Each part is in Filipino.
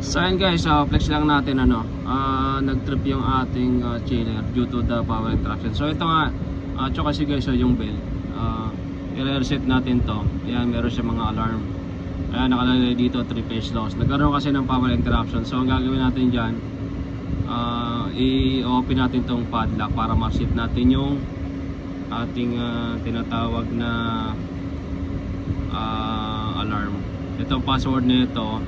So ayun guys, flex lang natin nag-trip yung ating chiller due to the power interruption. So ito nga, tsaka kasi guys, yung bell, i-reset natin to. Ayan, meron siya mga alarm. Ayan, nakalagay dito 3-phase loss. Nagkaroon kasi ng power interruption. So ang gagawin natin dyan, i-open natin tong padlock para ma-set natin yung ating tinatawag na alarm. Itong password nito,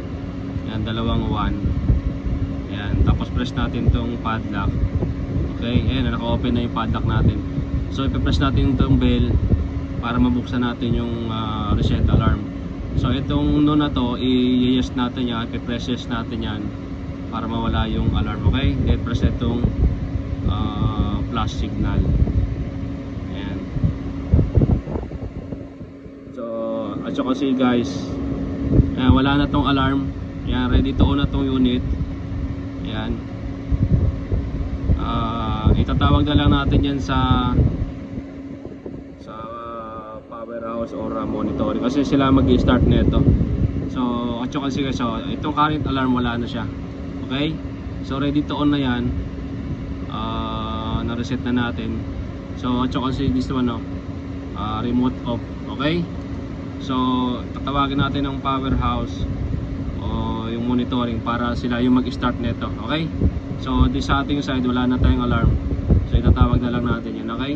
yan, 21. Yan, tapos press natin tong padlock. Okay, ayan, naka-open na yung padlock natin. So ipe-press natin itong bell para mabuksan natin yung reset alarm. So itong no na to, i-yes natin yan, ipe-press yes natin yan para mawala yung alarm. Okay, then press itong plus signal. Ayan. So at saka kasi guys, ayan, wala na tong alarm. Ayan, ready to on na tong unit. Ayan. Itatawag na lang natin yan sa powerhouse or monitoring kasi sila mag-i-start nito. So at saka kasi guys, so, itong current alarm wala na siya. Okay, so ready to on na yan. Na-reset na natin. So at saka kasi this one, remote off. Okay, so tatawagin natin ng powerhouse o yung monitoring para sila yung mag-start nito. Okay, so this sa ating side wala na tayong alarm, so itatawag na lang natin yan. Okay.